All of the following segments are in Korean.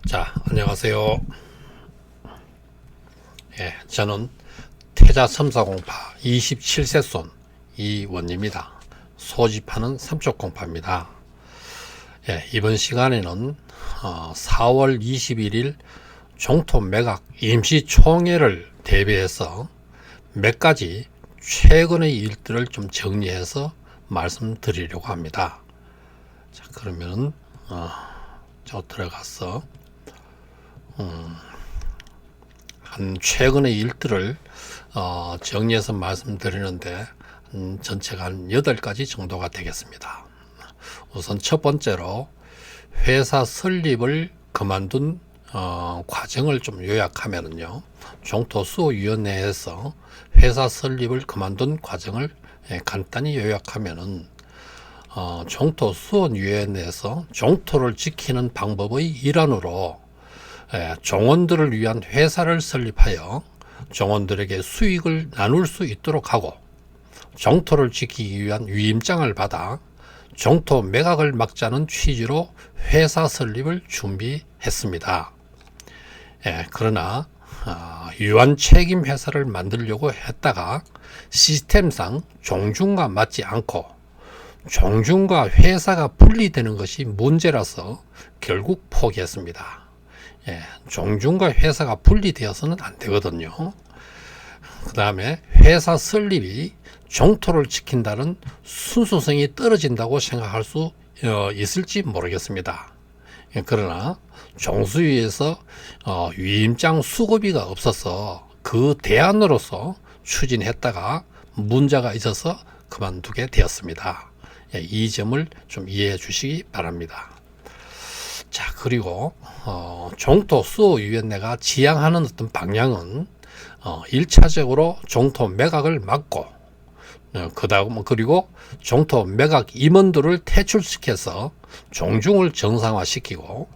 자, 안녕하세요. 저는 태자 삼사공파 27세 손 이원입니다. 소집하는 삼척공파입니다. 이번 시간에는 4월 21일 종토매각 임시총회를 대비해서 몇 가지 최근의 일들을 좀 정리해서 말씀드리려고 합니다. 자, 그러면 저 들어가서 한 최근의 일들을 정리해서 말씀드리는데 전체가 한 8가지 정도가 되겠습니다. 우선 첫 번째로 회사 설립을 그만둔 과정을 좀 요약하면은요, 종토수호위원회에서 회사 설립을 그만둔 과정을 간단히 요약하면은 종토수호위원회에서 종토를 지키는 방법의 일환으로 종원들을 위한 회사를 설립하여 종원들에게 수익을 나눌 수 있도록 하고, 종토를 지키기 위한 위임장을 받아 종토 매각을 막자는 취지로 회사 설립을 준비했습니다. 그러나 유한 책임 회사를 만들려고 했다가 시스템상 종중과 맞지 않고 종중과 회사가 분리되는 것이 문제라서 결국 포기했습니다. 종중과 회사가 분리되어서는 안 되거든요. 그 다음에 회사 설립이 종토를 지킨다는 순수성이 떨어진다고 생각할 수 있을지 모르겠습니다. 그러나 종수위에서 위임장 수고비가 없어서 그 대안으로서 추진했다가 문제가 있어서 그만두게 되었습니다. 이 점을 좀 이해해 주시기 바랍니다. 자, 그리고 종토수호위원회가 지향하는 어떤 방향은 1차적으로 종토 매각을 막고, 그리고 종토 매각 임원들을 퇴출시켜서 종중을 정상화시키고,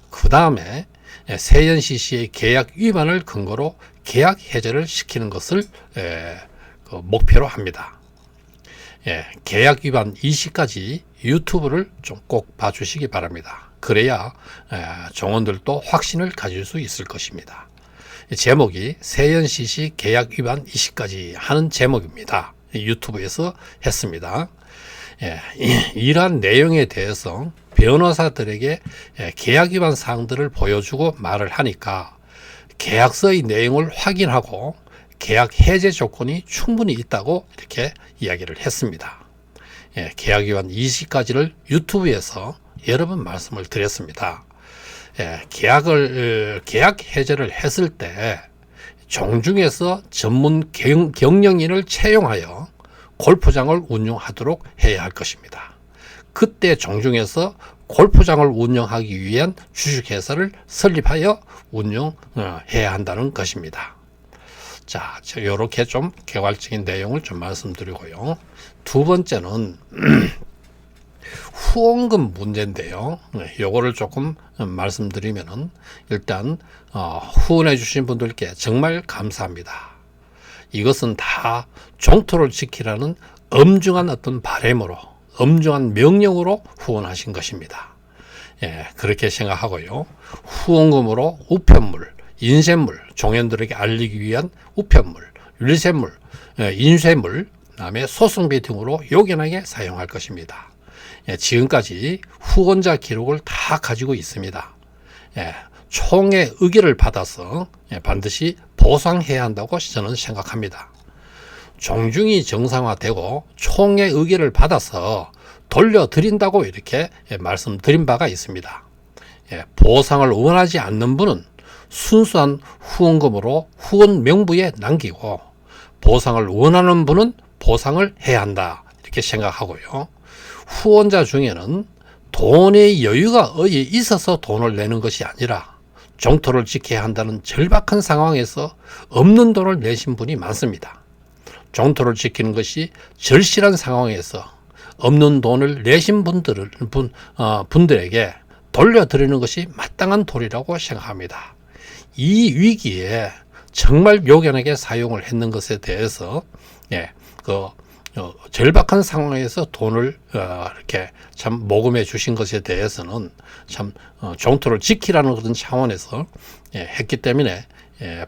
그 다음에 세연CC의 계약 위반을 근거로 계약 해제를 시키는 것을 목표로 합니다. 계약 위반 이시까지 유튜브를 좀 꼭 봐주시기 바랍니다. 그래야 종원들도 확신을 가질 수 있을 것입니다. 제목이 세연CC 계약 위반 이시까지 하는 제목입니다. 유튜브에서 했습니다. 이러한 내용에 대해서 변호사들에게 계약 위반 사항들을 보여주고 말을 하니까 계약서의 내용을 확인하고 계약 해제 조건이 충분히 있다고 이렇게 이야기를 했습니다. 계약 위반 이시까지를 유튜브에서 여러 번 말씀을 드렸습니다. 계약 해제를 했을 때 종중에서 전문 경영인을 채용하여 골프장을 운영하도록 해야 할 것입니다. 그때 종중에서 골프장을 운영하기 위한 주식회사를 설립하여 운영해야 한다는 것입니다. 자, 이렇게 좀 개괄적인 내용을 좀 말씀드리고요. 두 번째는 후원금 문제인데요. 요거를 조금 말씀드리면은, 일단 후원해 주신 분들께 정말 감사합니다. 이것은 다 종토를 지키라는 엄중한 어떤 바람으로, 엄중한 명령으로 후원하신 것입니다. 그렇게 생각하고요. 후원금으로 우편물, 인쇄물, 종연들에게 알리기 위한 우편물, 일쇄물, 인쇄물, 그다음에 소송비 등으로 요긴하게 사용할 것입니다. 지금까지 후원자 기록을 다 가지고 있습니다. 총회 의결을 받아서 반드시 보상해야 한다고 저는 생각합니다. 종중이 정상화되고 총회 의결을 받아서 돌려드린다고 이렇게 말씀드린 바가 있습니다. 보상을 원하지 않는 분은 순수한 후원금으로 후원 명부에 남기고, 보상을 원하는 분은 보상을 해야 한다 이렇게 생각하고요. 후원자 중에는 돈의 여유가 있어서 돈을 내는 것이 아니라 종토를 지켜야 한다는 절박한 상황에서 없는 돈을 내신 분이 많습니다. 종토를 지키는 것이 절실한 상황에서 없는 돈을 내신 분들에게 돌려드리는 것이 마땅한 도리라고 생각합니다. 이 위기에 정말 요긴하게 사용을 했는 것에 대해서 절박한 상황에서 돈을 이렇게 참 모금해 주신 것에 대해서는 참 종토를 지키라는 그런 차원에서 했기 때문에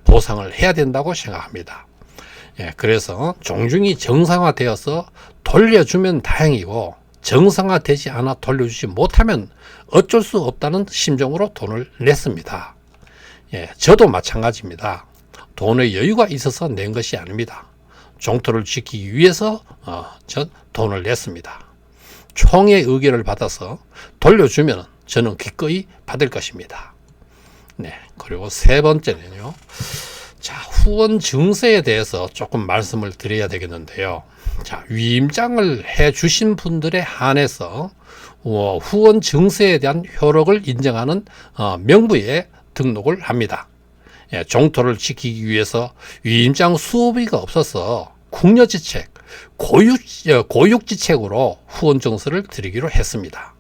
보상을 해야 된다고 생각합니다. 그래서 종중이 정상화되어서 돌려주면 다행이고 정상화되지 않아 돌려주지 못하면 어쩔 수 없다는 심정으로 돈을 냈습니다. 저도 마찬가지입니다. 돈의 여유가 있어서 낸 것이 아닙니다. 종토를 지키기 위해서 전 돈을 냈습니다. 총의 의견을 받아서 돌려주면 저는 기꺼이 받을 것입니다. 그리고 세 번째는요. 자, 후원 증세에 대해서 조금 말씀을 드려야 되겠는데요. 자, 위임장을 해 주신 분들에 한해서 후원 증세에 대한 효력을 인정하는 명부에 등록을 합니다. 종토를 지키기 위해서 위임장 수호비가 없어서 궁녀지책, 고육지책으로 후원 증서를 드리기로 했습니다.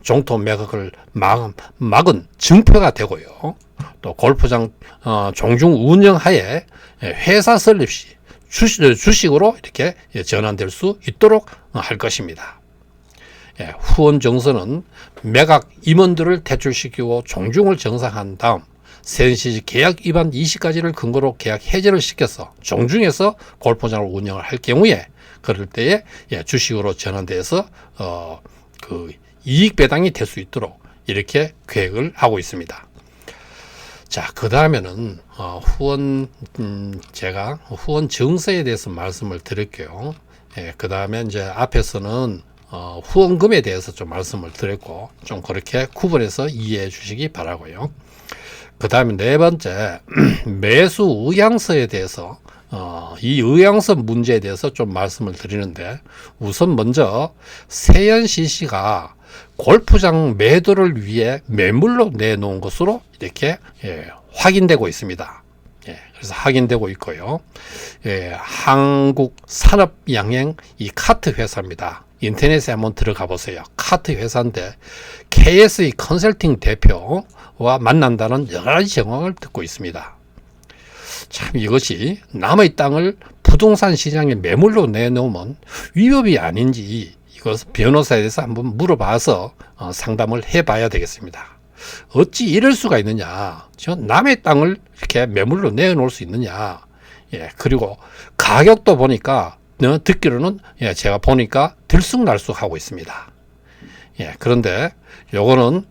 종토 매각을 막은 증표가 되고요. 또 골프장 종중 운영하에 회사 설립 시 주식으로 이렇게 전환될 수 있도록 할 것입니다. 후원 증서는 매각 임원들을 퇴출시키고 종중을 정상한 다음 세연시시 계약 위반 20가지를 근거로 계약 해제를 시켜서 종중에서 골프장을 운영을 할 경우에 그럴 때에 주식으로 전환돼서 그 이익 배당이 될 수 있도록 이렇게 계획을 하고 있습니다. 자, 그 다음에는 제가 후원 증서에 대해서 말씀을 드릴게요. 그 다음에 이제 앞에서는 후원금에 대해서 좀 말씀을 드렸고 좀 그렇게 구분해서 이해해 주시기 바라고요. 그 다음에 네 번째 매수 의향서에 대해서 이 의향서 문제에 대해서 좀 말씀을 드리는데 우선 먼저 세연CC가 골프장 매도를 위해 매물로 내놓은 것으로 이렇게 확인되고 있습니다. 그래서 확인되고 있고요. 한국산업양행 이 카트 회사입니다. 인터넷에 한번 들어가 보세요. 카트 회사인데 KSE 컨설팅 대표와 만난다는 여러 가지 정황을 듣고 있습니다. 참 이것이 남의 땅을 부동산 시장에 매물로 내놓으면 위법이 아닌지 이것 변호사에 대해서 한번 물어봐서 상담을 해봐야 되겠습니다. 어찌 이럴 수가 있느냐? 남의 땅을 이렇게 매물로 내놓을 수 있느냐? 그리고 가격도 보니까 듣기로는 제가 보니까 들쑥날쑥하고 있습니다. 그런데 요거는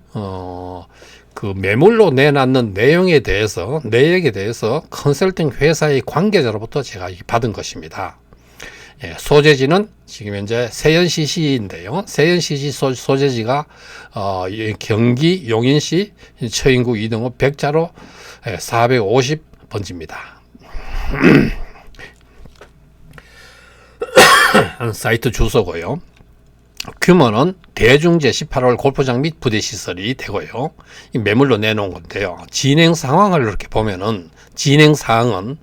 그 매물로 내놨는 내역에 대해서 컨설팅 회사의 관계자로부터 제가 받은 것입니다. 소재지는 지금 현재 세연CC인데요. 세연CC 소재지가 경기 용인시 처인구 이등호 백자로 450번지입니다. 사이트 주소고요. 규모는 대중제 18홀 골프장 및 부대시설이 되고요. 매물로 내놓은 건데요. 진행 상황을 이렇게 보면은 진행 사항은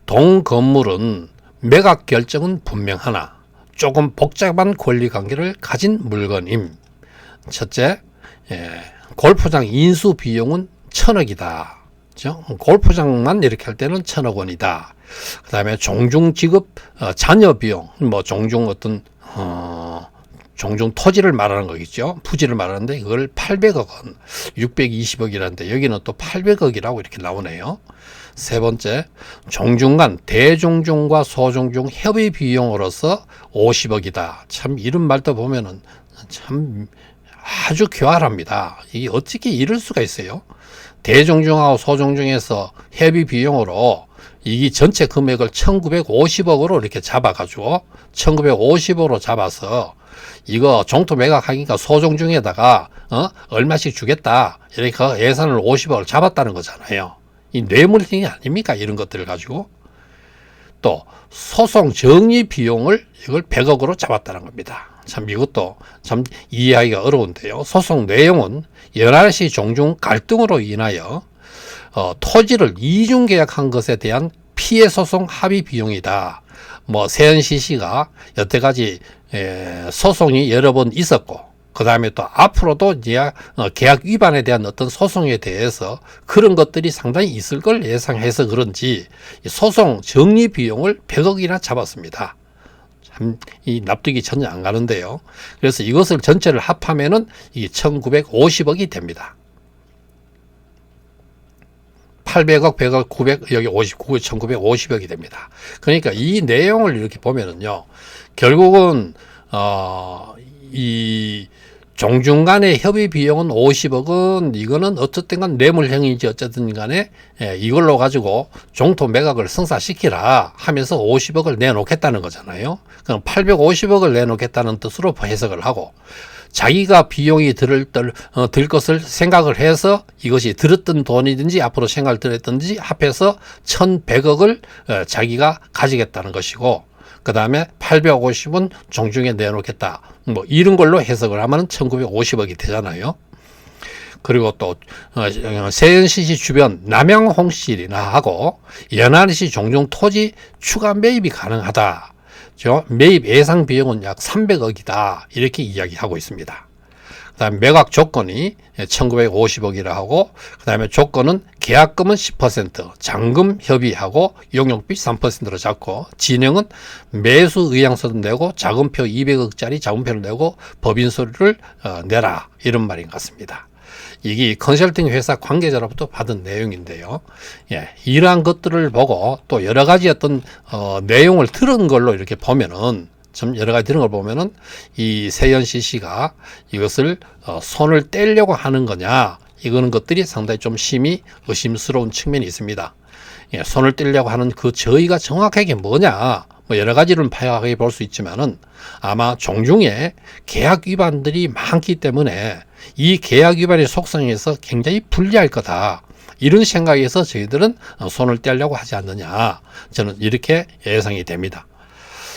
동 건물은 매각 결정은 분명하나 조금 복잡한 권리관계를 가진 물건임. 첫째, 골프장 인수 비용은 1,000억이다. 골프장만 이렇게 할 때는 1,000억 원이다. 그 다음에 종중 지급 잔여 비용, 종중 어떤 종중 토지를 말하는 거겠죠. 부지를 말하는데 이걸 800억 원, 620억이라는데 여기는 또 800억이라고 이렇게 나오네요. 세 번째, 종중 간 대종중과 소종중 협의 비용으로서 50억이다. 참 이런 말도 보면은 참 아주 교활합니다. 이게 어떻게 이럴 수가 있어요? 대종중하고 소종중에서 협의 비용으로 이 전체 금액을 1950억으로 이렇게 잡아가지고 1950억으로 잡아서 이거 종토 매각하니까 소종중에다가 얼마씩 주겠다 이렇게 예산을 50억을 잡았다는 거잖아요. 이 뇌물행위 아닙니까? 이런 것들을 가지고. 또 소송 정리 비용을 이걸 100억으로 잡았다는 겁니다. 참 이것도 참 이해하기가 어려운데요. 소송 내용은 연안시 종중 갈등으로 인하여 토지를 이중 계약한 것에 대한 피해 소송 합의 비용이다. 세연CC가 여태까지 소송이 여러 번 있었고 그 다음에 또 앞으로도 이제 계약 위반에 대한 어떤 소송에 대해서 그런 것들이 상당히 있을 걸 예상해서 그런지 소송 정리 비용을 100억이나 잡았습니다. 참 이 납득이 전혀 안 가는데요. 그래서 이것을 전체를 합하면은 이 1950억이 됩니다. 800억, 100억, 900, 여기 59억, 1950억이 됩니다. 그러니까 이 내용을 이렇게 보면은요, 결국은, 이 종중 간의 협의 비용은 50억은 이거는 어쨌든 간 뇌물형인지 어쨌든 간에 이걸로 가지고 종토 매각을 성사시키라 하면서 50억을 내놓겠다는 거잖아요. 그럼 850억을 내놓겠다는 뜻으로 해석을 하고 자기가 비용이 들 것을 생각을 해서 이것이 들었던 돈이든지 앞으로 생각을 들었든지 합해서 1100억을 자기가 가지겠다는 것이고 그 다음에 850은 종중에 내놓겠다. 뭐 이런 걸로 해석을 하면 1950억이 되잖아요. 그리고 또 세연시시 주변 남양 홍실이나 하고 연안시 종중 토지 추가 매입이 가능하다. 매입 예상 비용은 약 300억이다. 이렇게 이야기하고 있습니다. 그 다음에 매각 조건이 1950억이라 하고 그 다음에 조건은 계약금은 10%, 잔금 협의하고 용역비 3%로 잡고 진행은 매수 의향서도 내고 자금표 200억짜리 자금표를 내고 법인 서류를 내라 이런 말인 것 같습니다. 이게 컨설팅 회사 관계자로부터 받은 내용인데요. 예, 이러한 것들을 보고 또 여러 가지 어떤 내용을 들은 걸로 이렇게 보면은 좀 여러 가지 들은 걸 보면은 이 세연시 씨가 이것을 손을 떼려고 하는 거냐 이거는 것들이 상당히 좀 심히 의심스러운 측면이 있습니다. 예, 손을 떼려고 하는 그 저의가 정확하게 뭐냐 뭐 여러 가지를 파악해 볼 수 있지만은 아마 종중에 계약 위반들이 많기 때문에 이 계약 위반의 속성에서 굉장히 불리할 거다. 이런 생각에서 저희들은 손을 떼려고 하지 않느냐. 저는 이렇게 예상이 됩니다.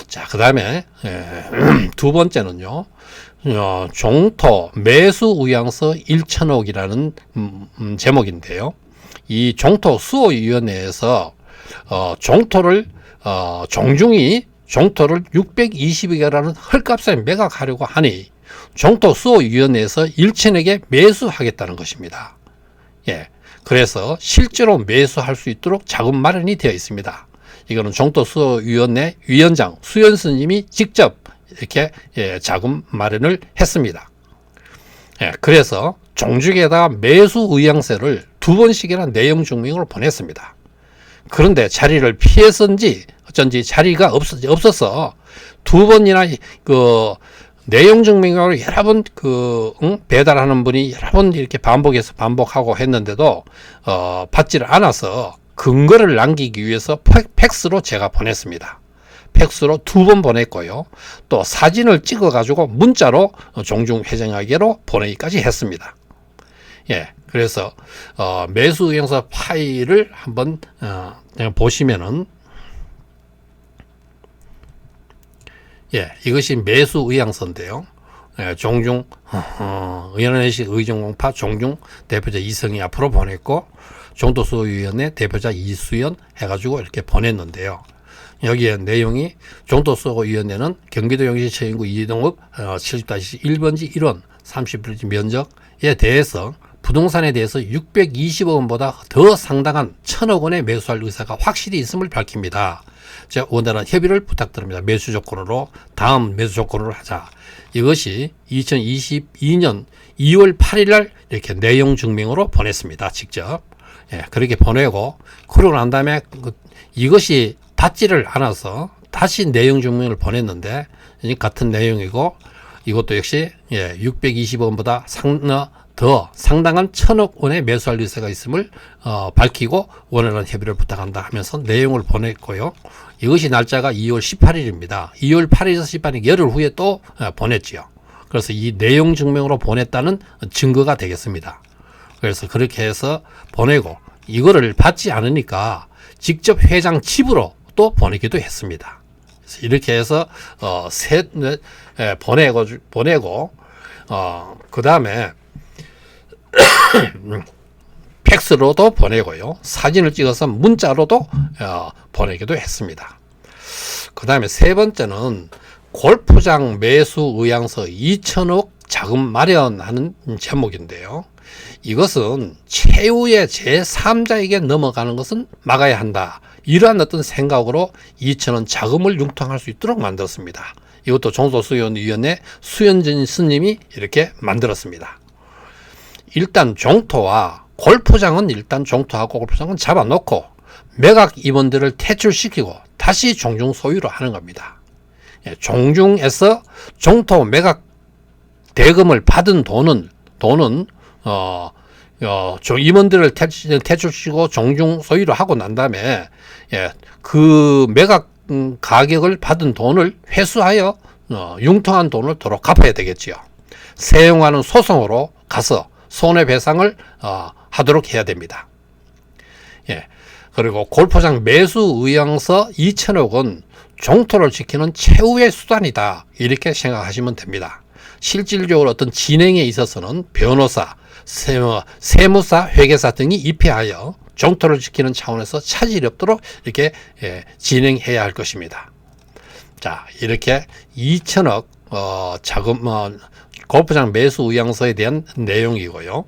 자, 그 다음에 두 번째는요. 종토 매수 의향서 1천억이라는 제목인데요. 이 종토 수호위원회에서 종토를 종중이 종토를 620억이라는 헐값에 매각하려고 하니 종토 수호위원회에서 1천억에 매수하겠다는 것입니다. 예, 그래서 실제로 매수할 수 있도록 자금 마련이 되어 있습니다. 이거는 종토수호위원회 위원장 수연 스님이 직접 이렇게 자금 마련을 했습니다. 예, 그래서 종중에다가 매수 의향서를 2번씩이나 내용 증명으로 보냈습니다. 그런데 자리를 피해서인지 어쩐지 자리가 없어서 2번이나 그 내용 증명으로 여러 번 배달하는 분이 여러 번 이렇게 반복하고 했는데도 받지를 않아서 근거를 남기기 위해서 팩스로 제가 보냈습니다. 팩스로 2번 보냈고요. 또 사진을 찍어 가지고 문자로 종중 회장에게로 보내기까지 했습니다. 예, 그래서 매수 의향서 파일을 한번 보시면은 예, 이것이 매수 의향서인데요. 예, 종중 의원회식 의정공파 종중 대표자 이성이 앞으로 보냈고 종토수호위원회 대표자 이수연 해가지고 이렇게 보냈는데요. 여기에 내용이 종토수호위원회는 경기도 영시시 인구 이동읍 70-1번지 1원 30% 면적에 대해서 부동산에 대해서 620억 원보다 더 상당한 1000억 원에 매수할 의사가 확실히 있음을 밝힙니다. 제가 원활한 협의를 부탁드립니다. 매수 조건으로 다음 매수 조건으로 하자. 이것이 2022년 2월 8일 날 이렇게 내용 증명으로 보냈습니다. 직접. 예, 그렇게 보내고 그러고 난 다음에 이것이 닿지를 않아서 다시 내용 증명을 보냈는데 같은 내용이고 이것도 역시 620억 원보다 더 상당한 1000억 원에 매수할 의사가 있음을 밝히고 원활한 협의를 부탁한다 하면서 내용을 보냈고요. 이것이 날짜가 2월 18일입니다. 2월 8일에서 18일 열흘 후에 또 보냈지요. 그래서 이 내용 증명으로 보냈다는 증거가 되겠습니다. 그래서 그렇게 해서 보내고 이거를 받지 않으니까 직접 회장 집으로 또 보내기도 했습니다. 그래서 이렇게 해서 보내고 그 다음에 팩스로도 보내고요. 사진을 찍어서 문자로도 보내기도 했습니다. 그 다음에 세 번째는 골프장 매수 의향서 2천억 자금 마련하는 제목인데요. 이것은 최후의 제3자에게 넘어가는 것은 막아야 한다. 이러한 어떤 생각으로 2천원 자금을 융통할 수 있도록 만들었습니다. 이것도 종소수연위원회 수연진 스님이 이렇게 만들었습니다. 일단 종토와 골프장은 일단 종토하고 골프장은 잡아놓고 매각 임원들을 퇴출시키고 다시 종중 소유로 하는 겁니다. 종중에서 종토 매각 대금을 받은 돈은 임원들을 퇴출시키고 종중 소유로 하고 난 다음에 그 매각 가격을 받은 돈을 회수하여 융통한 돈을 도로 갚아야 되겠지요. 세용하는 소송으로 가서 손해배상을 하도록 해야 됩니다. 그리고 골프장 매수 의향서 2천억은 종토를 지키는 최후의 수단이다, 이렇게 생각하시면 됩니다. 실질적으로 어떤 진행에 있어서는 변호사, 세무사, 회계사 등이 입회하여 종토를 지키는 차원에서 차질이 없도록 이렇게 진행해야 할 것입니다. 자, 이렇게 2천억 자금 골프장 매수 의향서에 대한 내용이고요.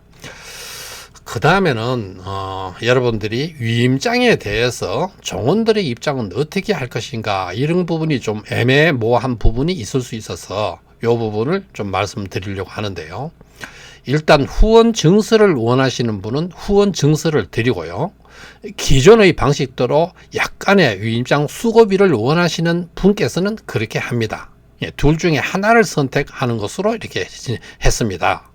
그 다음에는 여러분들이 위임장에 대해서 종원들의 입장은 어떻게 할 것인가, 이런 부분이 좀 애매모호한 부분이 있을 수 있어서 이 부분을 좀 말씀드리려고 하는데요. 일단 후원 증서를 원하시는 분은 후원 증서를 드리고요. 기존의 방식대로 약간의 위임장 수고비를 원하시는 분께서는 그렇게 합니다. 둘 중에 하나를 선택하는 것으로 이렇게 했습니다.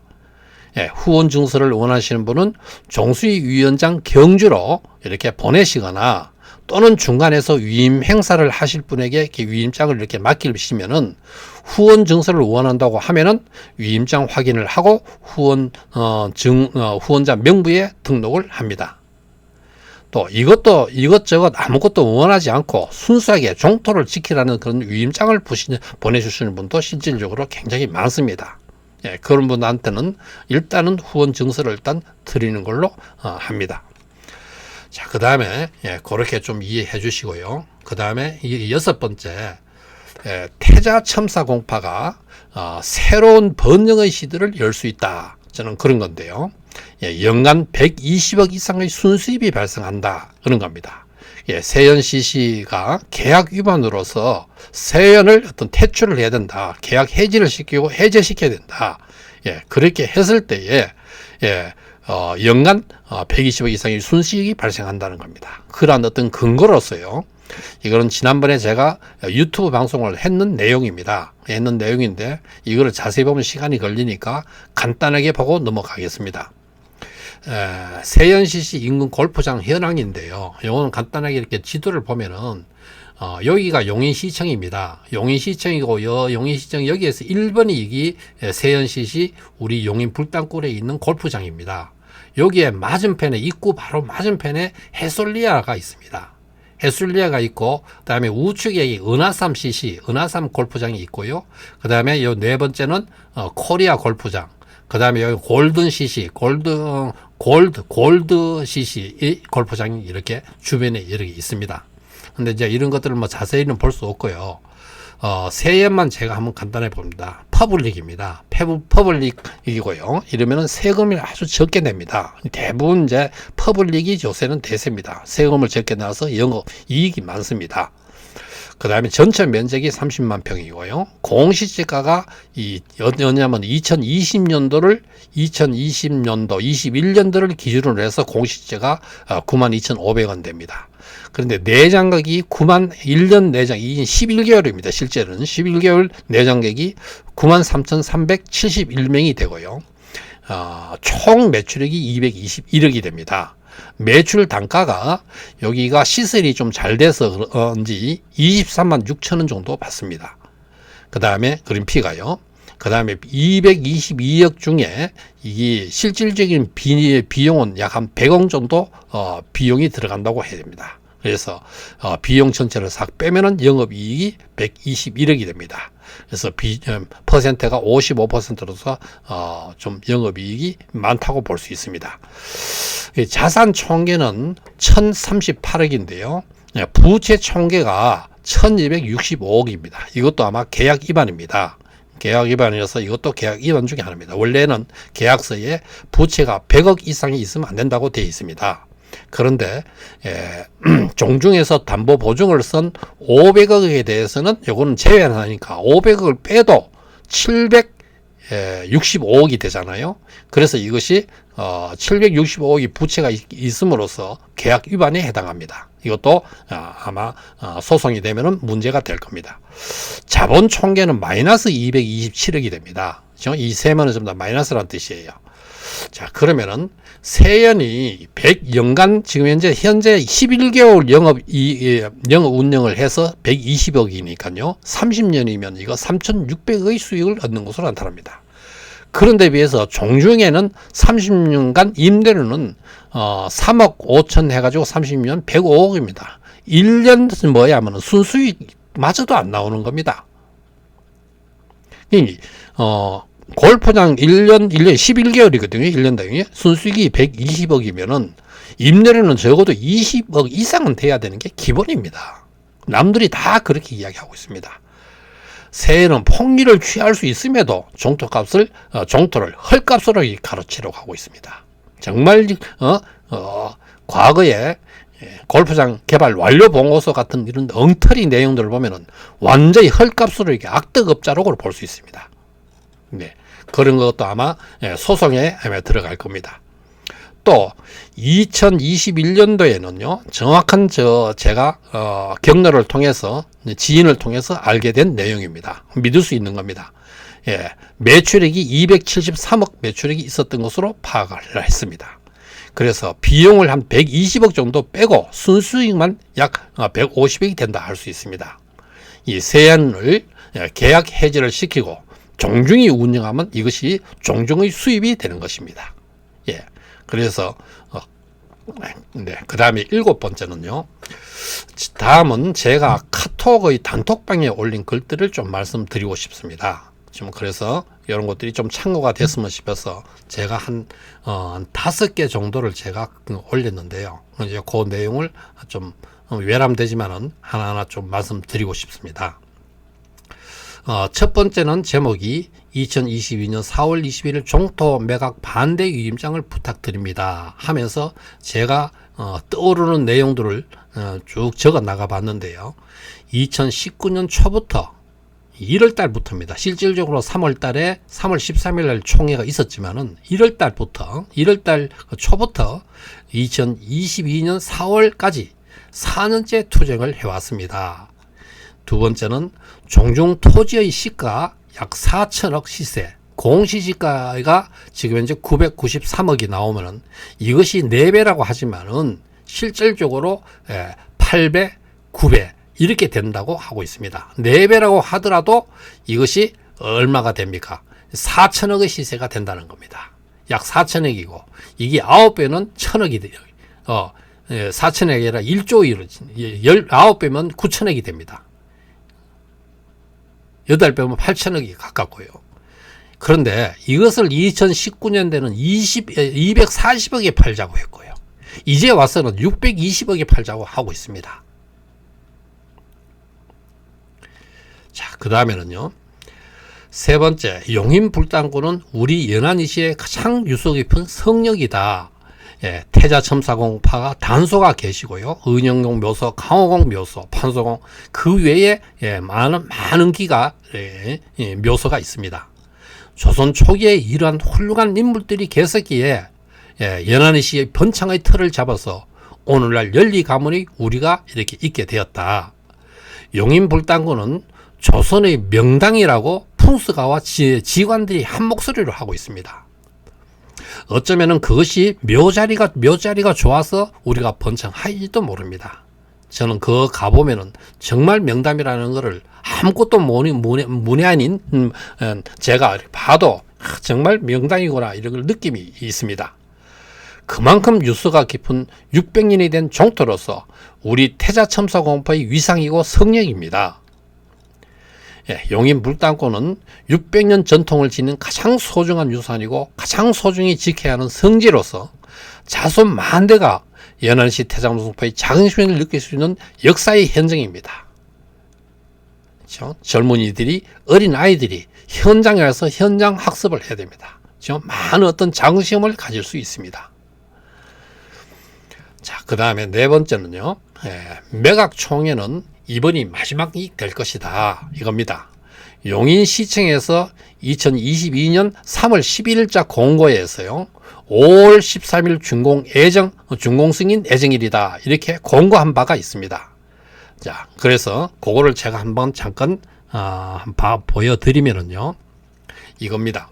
후원 증서를 원하시는 분은 종수위원장 경주로 이렇게 보내시거나 또는 중간에서 위임 행사를 하실 분에게 이렇게 위임장을 이렇게 맡기시면은 후원 증서를 원한다고 하면은 위임장 확인을 하고 후원자 명부에 등록을 합니다. 또 이것저것 아무것도 원하지 않고 순수하게 종토를 지키라는 그런 위임장을 보내주시는 분도 실질적으로 굉장히 많습니다. 그런 분한테는 일단은 후원 증서를 일단 드리는 걸로 합니다. 자, 그 다음에 그렇게 좀 이해해 주시고요. 그 다음에 여섯 번째, 태자 첨사 공파가 새로운 번영의 시대를 열 수 있다, 저는 그런 건데요. 연간 120억 이상의 순수입이 발생한다, 그런 겁니다. 세연 CC가 계약 위반으로서 세연을 어떤 퇴출을 해야 된다, 계약 해지를 시키고 해제시켜야 된다, 그렇게 했을 때에 연간 120억 이상의 순수익이 발생한다는 겁니다. 그러한 어떤 근거로서요, 이거는 지난번에 제가 유튜브 방송을 했는 내용인데 이거를 자세히 보면 시간이 걸리니까 간단하게 보고 넘어가겠습니다. 세연시시 인근 골프장 현황인데요. 이거는 간단하게 이렇게 지도를 보면은 여기가 용인시청입니다. 용인시청이고 용인시청 여기에서 1번이 이기 세연시시 우리 용인 불당골에 있는 골프장입니다. 여기에 맞은편에 입구 바로 맞은편에 해솔리아가 있습니다. 해솔리아가 있고 그다음에 우측에 은하삼 CC 은하삼 골프장이 있고요. 그다음에 요 네 번째는 코리아 골프장. 그다음에 여기 골든 CC 골드 CC 이 골프장이 이렇게 주변에 이렇게 있습니다. 근데 이제 이런 것들을 뭐 자세히는 볼 수 없고요. 세연만 제가 한번 간단히 봅니다. 퍼블릭입니다. 퍼블릭이고요. 이러면은 세금을 아주 적게 냅니다. 대부분 이제 퍼블릭이 요새는 대세입니다. 세금을 적게 내서 영업 이익이 많습니다. 그 다음에 전체 면적이 30만 평이고요. 공시지가가 어냐면 2020년도, 21년도를 기준으로 해서 공시지가 92,500원 됩니다. 그런데 내장객이 1년 내장, 이 11개월입니다. 실제로는 11개월 내장객이 93,371명이 되고요. 총 매출액이 221억이 됩니다. 매출 단가가 여기가 시설이 좀 잘 돼서 그런지 23만 6천 원 정도 받습니다. 그 다음에 그린피가요. 그 다음에 222억 중에 이게 실질적인 비용은 약 한 100억 정도 비용이 들어간다고 해야 됩니다. 그래서 비용 전체를 싹 빼면은 영업이익이 121억이 됩니다. 그래서 퍼센트가 55%로서 좀 영업이익이 많다고 볼 수 있습니다. 자산 총계는 1,038억인데요. 부채 총계가 1,265억입니다. 이것도 아마 계약 위반입니다. 계약 위반이어서 이것도 계약 위반 중에 하나입니다. 원래는 계약서에 부채가 100억 이상이 있으면 안 된다고 되어 있습니다. 그런데 종중에서 담보 보증을 쓴 500억에 대해서는 요거는 제외하니까 500억을 빼도 765억이 되잖아요. 그래서 이것이 765억이 부채가 있음으로써 계약 위반에 해당합니다. 이것도 아마 소송이 되면은 문제가 될 겁니다. 자본 총계는 마이너스 227억이 됩니다. 이 세면은 전부 다 마이너스라는 뜻이에요. 자, 그러면은 세연이 100연간 지금 현재 11개월 영업 운영을 해서 120억이니까요. 30년이면 이거 3,600억의 수익을 얻는 것으로 나타납니다. 그런데 비해서 종중에는 30년간 임대료는 3억 5천 해가지고 30년 105억입니다. 1년 뭐야 하면 순수익마저도 안 나오는 겁니다. 골프장 1년 11개월이거든요. 1년당에 순수익이 120억이면은 임대료는 적어도 20억 이상은 돼야 되는 게 기본입니다. 남들이 다 그렇게 이야기하고 있습니다. 세에는 폭리를 취할 수 있음에도 종토를 헐값으로 가로치려고 하고 있습니다. 정말 과거에 골프장 개발 완료 봉고서 같은 이런 엉터리 내용들을 보면은 완전히 헐값으로 이렇게 악덕업자로 볼 수 있습니다. 네, 그런 것도 아마 소송에 들어갈 겁니다. 또 2021년도에는요 정확한 제가 경로를 통해서 지인을 통해서 알게 된 내용입니다. 믿을 수 있는 겁니다. 매출액이 273억 매출액이 있었던 것으로 파악을 했습니다. 그래서 비용을 한 120억 정도 빼고 순수익만 약 150억이 된다 할 수 있습니다. 이 세안을 계약 해지를 시키고 종중이 운영하면 이것이 종중의 수입이 되는 것입니다. 그래서 그 다음에 7번째는요. 다음은 제가 카톡의 단톡방에 올린 글들을 좀 말씀드리고 싶습니다. 좀 그래서 이런 것들이 좀 참고가 됐으면 싶어서 제가 한 5개 정도를 제가 올렸는데요. 이제 그 내용을 좀 외람되지만은 하나하나 좀 말씀드리고 싶습니다. 첫 번째는 제목이 2022년 4월 21일 종토 매각 반대 위임장을 부탁드립니다 하면서 제가 떠오르는 내용들을 쭉 적어 나가 봤는데요. 2019년 초부터 1월 달부터입니다. 실질적으로 3월 달에 3월 13일 날 총회가 있었지만은 1월 달 초부터 2022년 4월까지 4년째 투쟁을 해왔습니다. 두 번째는 종중 토지의 시가 약 4천억 시세, 공시지가가 지금 현재 993억이 나오면은 이것이 4배라고 하지만은 실질적으로 8배, 9배 이렇게 된다고 하고 있습니다. 4배라고 하더라도 이것이 얼마가 됩니까? 4천억의 시세가 된다는 겁니다. 약 4천억이고 이게 9배는 1,000억이 돼요. 4천억이 아니라 1조 19배면 9천억이 됩니다. 8배면 8천억이 가깝고요. 그런데 이것을 2019년대는 240억에 팔자고 했고요. 이제 와서는 620억에 팔자고 하고 있습니다. 자, 그 다음에는요. 세 번째, 용인불당구는 우리 연안이시의 가장 유서 깊은 성역이다. 태자첨사공파가 단소가 계시고요. 은영공 묘소, 강호공 묘소, 판소공 그 외에 많은 기가 묘소가 있습니다. 조선 초기에 이러한 훌륭한 인물들이 계셨기에 연안이시의 번창의 틀을 잡아서 오늘날 연리 가문이 우리가 이렇게 있게 되었다. 용인불당구는 조선의 명당이라고 풍수가와 지관들이 한 목소리로 하고 있습니다. 어쩌면은 그것이 묘자리가 좋아서 우리가 번창할지도 모릅니다. 저는 그거 가보면은 정말 명담이라는 거를 아무것도 문의 아닌 제가 봐도 정말 명당이구나 이런 느낌이 있습니다. 그만큼 유서가 깊은 600년이 된 종토로서 우리 태자첨사공파의 위상이고 성령입니다. 용인불당구는 600년 전통을 지닌 가장 소중한 유산이고 가장 소중히 지켜야 하는 성지로서 자손 만대가 연안시 태자첨사공파의 자긍심을 느낄 수 있는 역사의 현장입니다. 그렇죠? 젊은이들이 어린 아이들이 현장에 가서 현장 학습을 해야 됩니다. 그렇죠? 많은 어떤 자긍심을 가질 수 있습니다. 자, 그 다음에 네 번째는요, 매각총회는 이번이 마지막이 될 것이다. 이겁니다. 용인시청에서 2022년 3월 11일자 공고에서요, 5월 13일 준공 승인 예정일이다. 이렇게 공고한 바가 있습니다. 자, 그래서 그거를 제가 한번 잠깐 보여드리면은요, 이겁니다.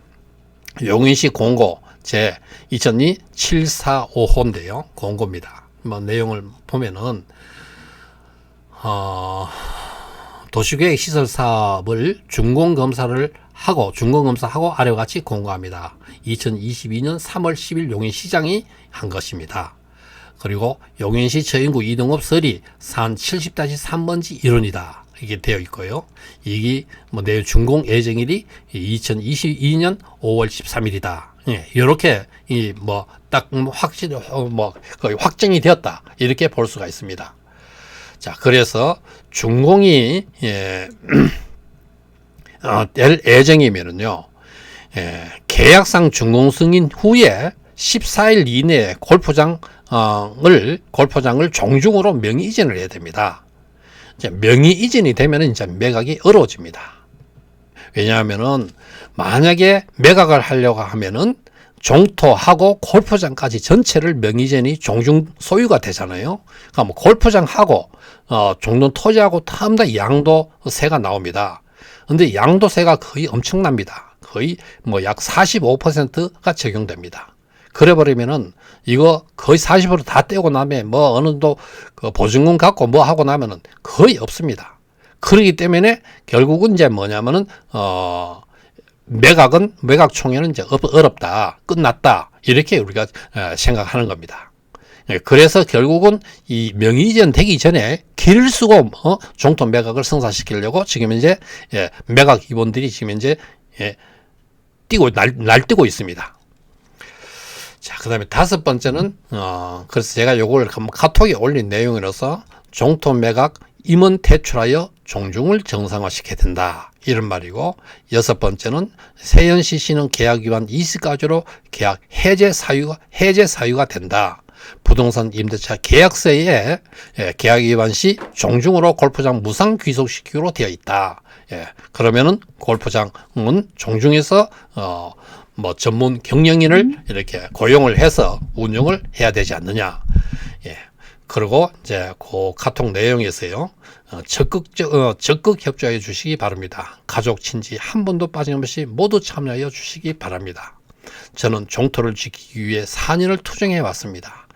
용인시 공고 제 2002 745호인데요. 공고입니다. 뭐 내용을 보면은 도시계획 시설 사업을 준공검사하고 아래와 같이 공고합니다. 2022년 3월 10일 용인시장이 한 것입니다. 그리고 용인시 저인구 이동업 서리 산 70-3번지 1원이다. 이게 되어 있고요. 이게 뭐 내 준공 예정일이 2022년 5월 13일이다. 예, 이렇게 거의 확정이 되었다. 이렇게 볼 수가 있습니다. 자, 그래서 준공이 될 예정이면은요, 계약상 준공 승인 후에 14일 이내에 골프장을 종중으로 명의 이전을 해야 됩니다. 명의 이전이 되면 이제 매각이 어려워집니다. 왜냐하면은 만약에 매각을 하려고 하면은 종토하고 골프장까지 전체를 명의 이전이 종중 소유가 되잖아요. 그러니까 뭐 골프장하고 종전 토지하고 전부 다 양도세가 나옵니다. 근데 양도세가 거의 엄청납니다. 거의 뭐 약 45%가 적용됩니다. 그래 버리면은 이거 거의 40% 다 떼고 나면 뭐 어느 정도 그 보증금 갖고 뭐 하고 나면은 거의 없습니다. 그렇기 때문에 결국은 이제 뭐냐면은 매각 총회는 이제 어렵다, 끝났다, 이렇게 우리가 생각하는 겁니다. 그래서 결국은 이 명의 이전 되기 전에 길을 쓰고 종토 매각을 성사시키려고 지금 이제 매각 입원들이 지금 이제 날뛰고 있습니다. 자, 그 다음에 다섯 번째는, 그래서 제가 요걸 카톡에 올린 내용이라서 종토 매각 임원 퇴출하여 종중을 정상화시켜야 된다. 이런 말이고, 여섯 번째는 세연시시는 계약 위반 20가지로 계약 해제 사유가 된다. 부동산 임대차 계약서에 계약 위반 시 종중으로 골프장 무상 귀속시키기로 되어 있다. 그러면은 골프장은 종중에서 전문 경영인을 이렇게 고용을 해서 운영을 해야 되지 않느냐. 그리고 이제 그 카톡 내용에서요, 적극 협조해 주시기 바랍니다. 가족, 친지 한 번도 빠짐없이 모두 참여하여 주시기 바랍니다. 저는 종토를 지키기 위해 4년을 투쟁해 왔습니다.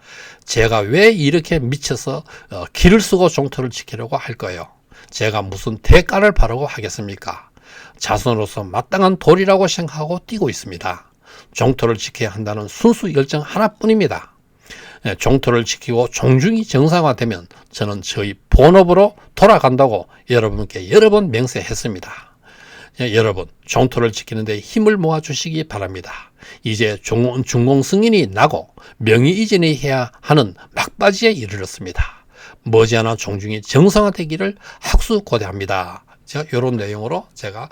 제가 왜 이렇게 미쳐서 길을 쓰고 종토를 지키려고 할 거예요? 제가 무슨 대가를 바라고 하겠습니까? 자손으로서 마땅한 도리라고 생각하고 뛰고 있습니다. 종토를 지켜야 한다는 순수 열정 하나뿐입니다. 종토를 지키고 종중이 정상화되면 저는 저희 본업으로 돌아간다고 여러분께 여러 번 맹세했습니다. 여러분, 종토를 지키는 데 힘을 모아 주시기 바랍니다. 이제 준공 승인이 나고 명의 이전이 해야 하는 막바지에 이르렀습니다. 머지않아 종중이 정상화되기를 학수고대합니다. 제가 이런 내용으로 제가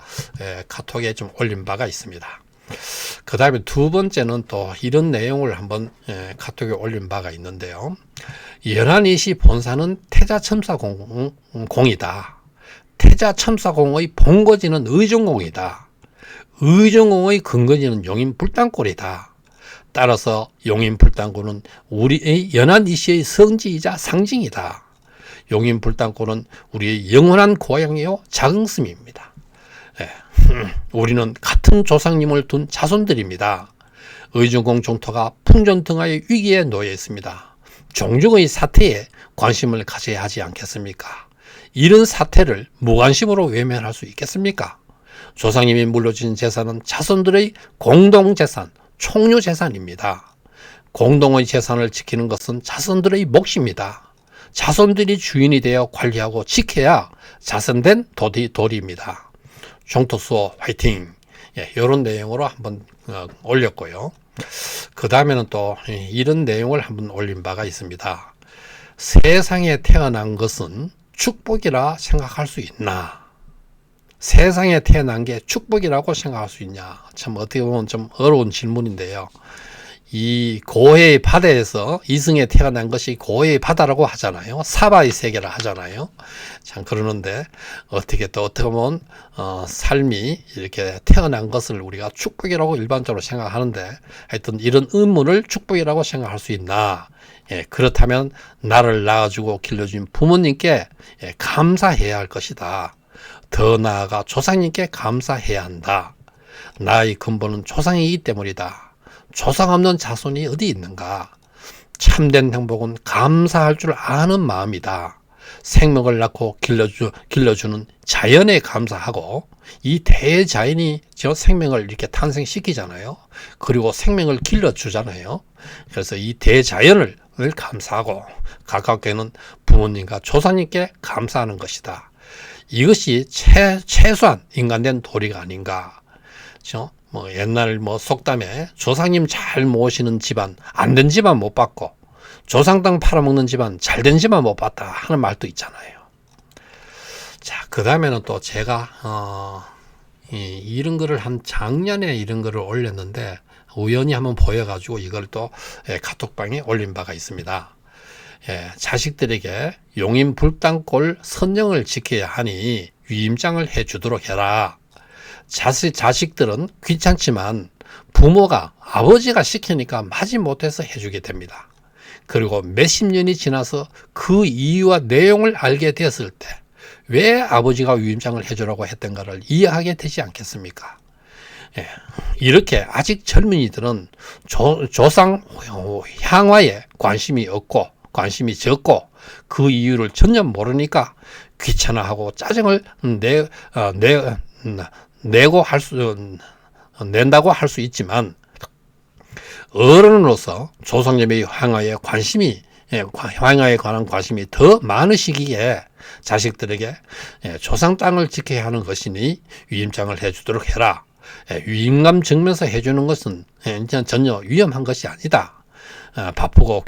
카톡에 좀 올린 바가 있습니다. 그 다음에 두 번째는 또 이런 내용을 한번 카톡에 올린 바가 있는데요. 연안이시 본사는 태자첨사공이다. 태자첨사공의 본거지는 의정공이다. 의정공의 근거지는 용인불당골이다. 따라서 용인불당골은 우리의 연안이시의 성지이자 상징이다. 용인불당골은 우리의 영원한 고향이요 자긍심입니다. 우리는 같은 조상님을 둔 자손들입니다. 의정공 종토가 풍전등화의 위기에 놓여 있습니다. 종중의 사태에 관심을 가져야 하지 않겠습니까? 이런 사태를 무관심으로 외면할 수 있겠습니까? 조상님이 물려준 재산은 자손들의 공동재산, 총유재산입니다. 공동의 재산을 지키는 것은 자손들의 몫입니다. 자손들이 주인이 되어 관리하고 지켜야 자선된 도리입니다. 종토수호 화이팅! 이런 내용으로 한번 올렸고요. 그 다음에는 또 이런 내용을 한번 올린 바가 있습니다. 세상에 태어난 것은 축복이라 생각할 수 있나? 세상에 태어난 게 축복이라고 생각할 수 있냐? 참 어떻게 보면 좀 어려운 질문인데요. 이 고해의 바다에서 이승에 태어난 것이 고해의 바다라고 하잖아요. 사바의 세계라 하잖아요. 참 그러는데 어떻게 보면 삶이 이렇게 태어난 것을 우리가 축복이라고 일반적으로 생각하는데 하여튼 이런 의문을 축복이라고 생각할 수 있나? 예, 그렇다면 나를 낳아주고 길러준 부모님께 감사해야 할 것이다. 더 나아가 조상님께 감사해야 한다. 나의 근본은 조상이기 때문이다. 조상 없는 자손이 어디 있는가? 참된 행복은 감사할 줄 아는 마음이다. 생명을 낳고 길러주는 자연에 감사하고 이 대자연이 저 생명을 이렇게 탄생시키잖아요. 그리고 생명을 길러주잖아요. 그래서 이 대자연을 감사하고 가깝게는 부모님과 조상님께 감사하는 것이다. 이것이 최소한 인간된 도리가 아닌가. 그렇죠? 옛날 속담에 조상님 잘 모시는 집안, 안 된 집안 못 봤고, 조상 땅 팔아먹는 집안, 잘 된 집안 못 봤다 하는 말도 있잖아요. 자, 그 다음에는 또 제가, 이런 거를 작년에 이런 거를 올렸는데, 우연히 한번 보여가지고 이걸 또 카톡방에 올린 바가 있습니다. 자식들에게 용인 불당골 선령을 지켜야 하니 위임장을 해주도록 해라. 자식들은 귀찮지만 부모가 아버지가 시키니까 마지못해서 해주게 됩니다. 그리고 몇십 년이 지나서 그 이유와 내용을 알게 되었을 때 왜 아버지가 위임장을 해주라고 했던가를 이해하게 되지 않겠습니까? 이렇게 아직 젊은이들은 조상 향화에 관심이 없고 관심이 적고 그 이유를 전혀 모르니까 귀찮아하고 짜증을 낸다고 할 수 있지만 어른으로서 조상님의 향화에 관한 관심이 더 많으시기에 자식들에게 조상 땅을 지켜야 하는 것이니 위임장을 해주도록 해라. 위임감 증명서 해주는 것은 전혀 위험한 것이 아니다. 바쁘고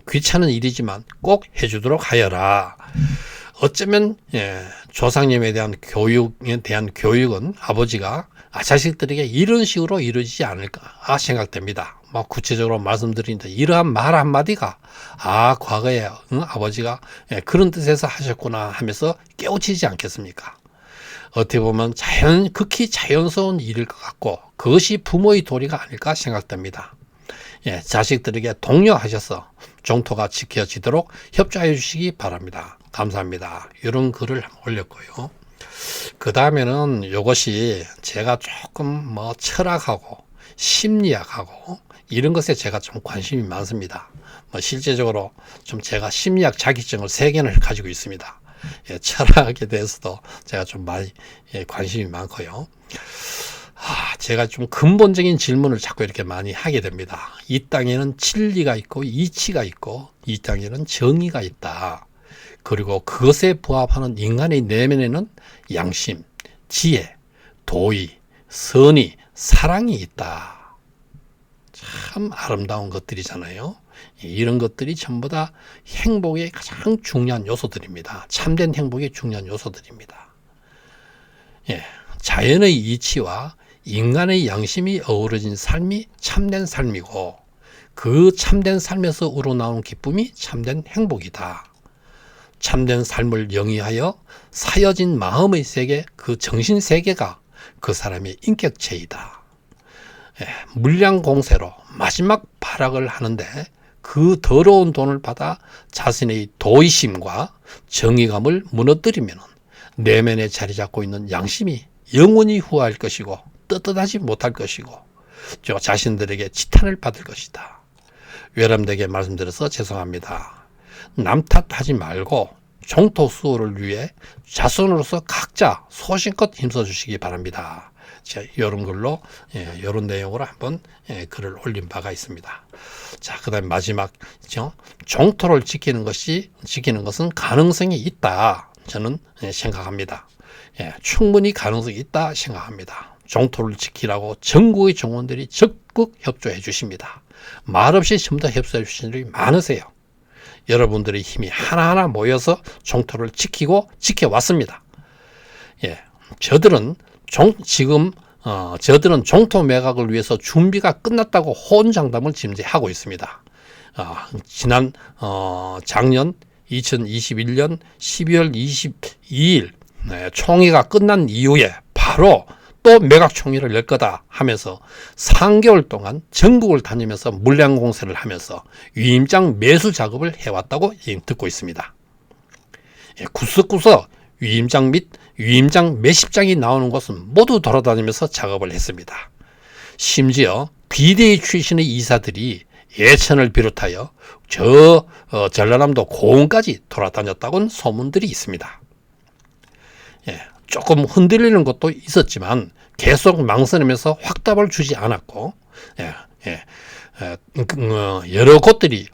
귀찮은 일이지만 꼭 해주도록 하여라. 어쩌면 조상님에 대한 교육은 아버지가 자식들에게 이런 식으로 이루어지지 않을까 생각됩니다. 구체적으로 말씀드리는데 이러한 말 한마디가 과거에 아버지가 그런 뜻에서 하셨구나 하면서 깨우치지 않겠습니까? 어떻게 보면 극히 자연스러운 일일 것 같고 그것이 부모의 도리가 아닐까 생각됩니다. 자식들에게 독려하셔서 종토가 지켜지도록 협조해 주시기 바랍니다. 감사합니다. 이런 글을 올렸고요. 그 다음에는 이것이 제가 조금 철학하고 심리학하고 이런 것에 제가 좀 관심이 많습니다. 실제적으로 좀 제가 심리학 자격증을 3개를 가지고 있습니다. 철학에 대해서도 제가 좀 많이 관심이 많고요. 제가 좀 근본적인 질문을 자꾸 이렇게 많이 하게 됩니다. 이 땅에는 진리가 있고 이치가 있고 이 땅에는 정의가 있다. 그리고 그것에 부합하는 인간의 내면에는 양심, 지혜, 도의, 선의, 사랑이 있다. 참 아름다운 것들이잖아요. 이런 것들이 전부 다 행복의 가장 중요한 요소들입니다. 참된 행복의 중요한 요소들입니다. 자연의 이치와 인간의 양심이 어우러진 삶이 참된 삶이고 그 참된 삶에서 우러나오는 기쁨이 참된 행복이다. 참된 삶을 영위하여 사여진 마음의 세계, 그 정신 세계가 그 사람의 인격체이다. 물량공세로 마지막 발악을 하는데 그 더러운 돈을 받아 자신의 도의심과 정의감을 무너뜨리면 내면에 자리 잡고 있는 양심이 영원히 후회할 것이고 떳떳하지 못할 것이고 저 자신들에게 지탄을 받을 것이다. 외람되게 말씀드려서 죄송합니다. 남 탓하지 말고 종토 수호를 위해 자손으로서 각자 소신껏 힘써주시기 바랍니다. 자, 이런 글로 이런 내용으로 한번 글을 올린 바가 있습니다. 자, 그다음 마지막 종토를 지키는 것은 가능성이 있다. 저는 생각합니다. 충분히 가능성이 있다 생각합니다. 종토를 지키라고 전국의 종원들이 적극 협조해 주십니다. 말없이 전부 다 협조해 주시는 분들이 많으세요. 여러분들의 힘이 하나하나 모여서 종토를 지켜왔습니다. 저들은 지금 저들은 종토 매각을 위해서 준비가 끝났다고 호언장담을 짐작하고 있습니다. 작년 2021년 12월 22일 총회가 끝난 이후에 바로 또 매각 총회를 열 거다 하면서 3개월 동안 전국을 다니면서 물량 공세를 하면서 위임장 매수 작업을 해왔다고 듣고 있습니다. 구석구석 위임장 및 위임장 매십장이 나오는 곳은 모두 돌아다니면서 작업을 했습니다. 심지어 비대위 출신의 이사들이 예천을 비롯하여 전라남도 고흥까지 돌아다녔다고는 소문들이 있습니다. 조금 흔들리는 것도 있었지만 계속 망설이면서 확답을 주지 않았고 여러 곳들이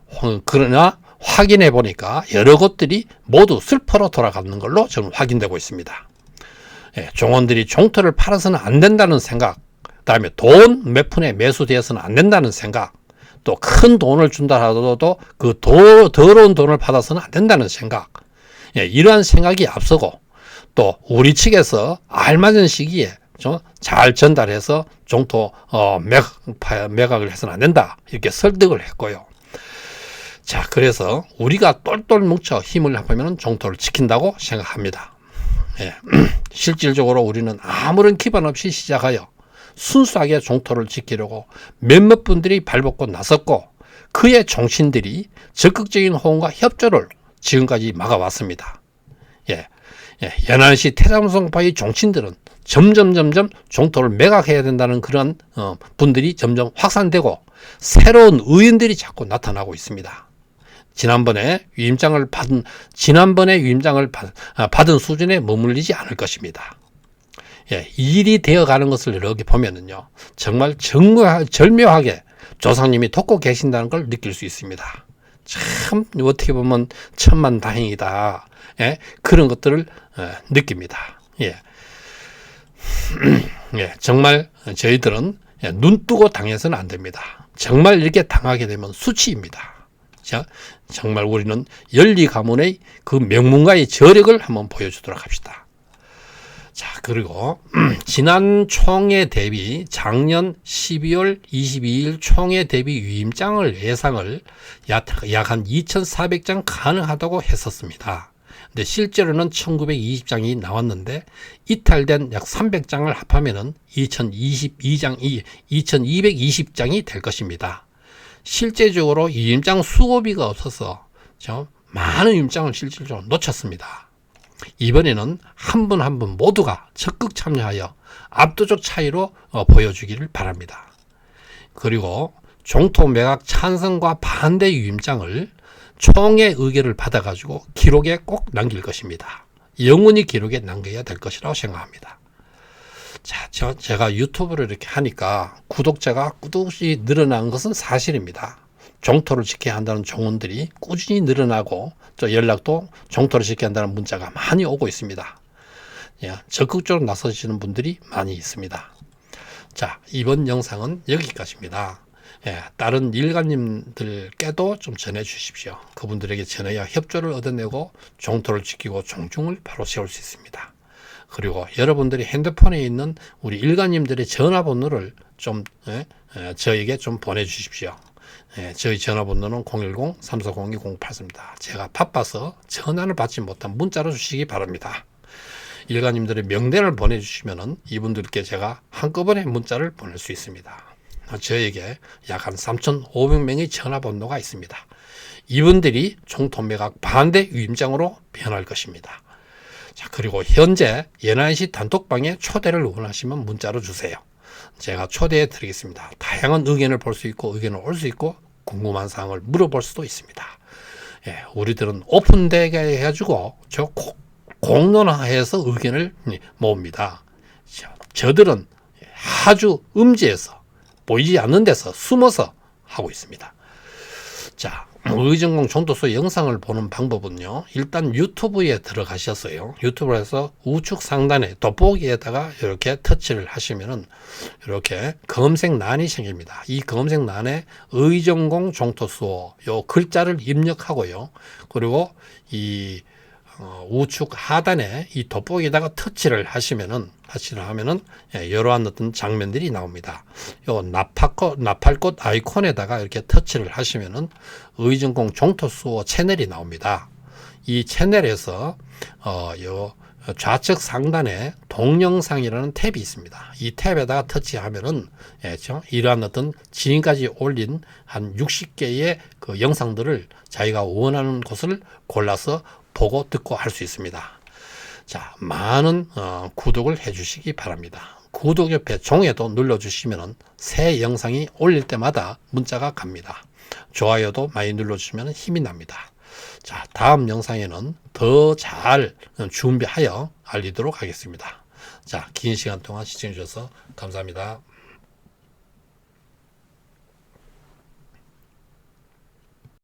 그러나 확인해 보니까 여러 곳들이 모두 슬퍼로 돌아가는 걸로 저는 확인되고 있습니다. 종원들이 종토를 팔아서는 안 된다는 생각, 그다음에 돈 몇 푼에 매수되어서는 안 된다는 생각, 또 큰 돈을 준다 하더라도 그 더러운 돈을 받아서는 안 된다는 생각, 이러한 생각이 앞서고 또 우리 측에서 알맞은 시기에 좀 잘 전달해서 종토 매각을 해서는 안 된다 이렇게 설득을 했고요. 자, 그래서 우리가 똘똘 뭉쳐 힘을 합하면 종토를 지킨다고 생각합니다. 실질적으로 우리는 아무런 기반 없이 시작하여 순수하게 종토를 지키려고 몇몇 분들이 발벗고 나섰고 그의 종신들이 적극적인 호응과 협조를 지금까지 막아왔습니다. 연안시 태장성파의 종친들은 점점 종토를 매각해야 된다는 그런 분들이 점점 확산되고 새로운 의원들이 자꾸 나타나고 있습니다. 지난번에 위임장을 받은 수준에 머물리지 않을 것입니다. 일이 되어가는 것을 이렇게 보면은요, 정말 절묘하게 조상님이 돕고 계신다는 걸 느낄 수 있습니다. 참 어떻게 보면 천만다행이다. 그런 것들을 느낍니다. 정말 저희들은 눈 뜨고 당해서는 안 됩니다. 정말 이렇게 당하게 되면 수치입니다. 자, 정말 우리는 열리 가문의 그 명문가의 저력을 한번 보여주도록 합시다. 자, 그리고 지난 총회 대비 작년 12월 22일 총회 대비 위임장을 예상을 약 한 2,400장 가능하다고 했었습니다. 근데 실제로는 1,920장이 나왔는데 이탈된 약 300장을 합하면은 2,220장이 될 것입니다. 실제적으로 위임장 수고비가 없어서 많은 위임장을 실질적으로 놓쳤습니다. 이번에는 한 분 한 분 모두가 적극 참여하여 압도적 차이로 보여주기를 바랍니다. 그리고 종토 매각 찬성과 반대 위임장을 총회 의견을 받아가지고 기록에 꼭 남길 것입니다. 영원히 기록에 남겨야 될 것이라고 생각합니다. 자, 제가 유튜브를 이렇게 하니까 구독자가 꾸준히 늘어난 것은 사실입니다. 종토를 지켜야 한다는 종원들이 꾸준히 늘어나고 또 연락도 종토를 지켜야 한다는 문자가 많이 오고 있습니다. 적극적으로 나서시는 분들이 많이 있습니다. 자, 이번 영상은 여기까지입니다. 다른 일가님들께도 좀 전해 주십시오. 그분들에게 전해야 협조를 얻어내고 종토를 지키고 종중을 바로 세울 수 있습니다. 그리고 여러분들이 핸드폰에 있는 우리 일가님들의 전화번호를 좀 저에게 좀 보내주십시오. 저희 전화번호는 010-340-2083입니다. 제가 바빠서 전화를 받지 못한 문자로 주시기 바랍니다. 일가님들의 명단을 보내주시면 이분들께 제가 한꺼번에 문자를 보낼 수 있습니다. 저에게 약 한 3,500명의 전화번호가 있습니다. 이분들이 종토 매각 반대 위임장으로 변할 것입니다. 자, 그리고 현재 연안시 단톡방에 초대를 원하시면 문자로 주세요. 제가 초대해 드리겠습니다. 다양한 의견을 볼 수 있고 의견을 올 수 있고 궁금한 사항을 물어볼 수도 있습니다. 우리들은 오픈되게 해가지고 공론화해서 의견을 모읍니다. 저들은 아주 음지에서 보이지 않는 데서 숨어서 하고 있습니다. 자, 의정공 종토소 영상을 보는 방법은요, 일단 유튜브에 들어가셨어요. 유튜브에서 우측 상단에 돋보기에다가 이렇게 터치를 하시면은 이렇게 검색란이 생깁니다. 이 검색란에 의정공 종토소 요 글자를 입력하고요. 그리고 이 우측 하단에 이 돋보기에다가 터치를 하면은 이러한 어떤 장면들이 나옵니다. 요 나팔꽃 아이콘에다가 이렇게 터치를 하시면은 의정공 종토수호 채널이 나옵니다. 이 채널에서 요 좌측 상단에 동영상이라는 탭이 있습니다. 이 탭에다가 터치하면은 이러한 어떤 지금까지 올린 한 60개의 그 영상들을 자기가 원하는 곳을 골라서 보고 듣고 할 수 있습니다. 자, 많은 구독을 해 주시기 바랍니다. 구독 옆에 종에도 눌러 주시면은 새 영상이 올릴 때마다 문자가 갑니다. 좋아요도 많이 눌러 주시면 힘이 납니다. 자, 다음 영상에는 더 잘 준비하여 알리도록 하겠습니다. 자, 긴 시간 동안 시청해 주셔서 감사합니다.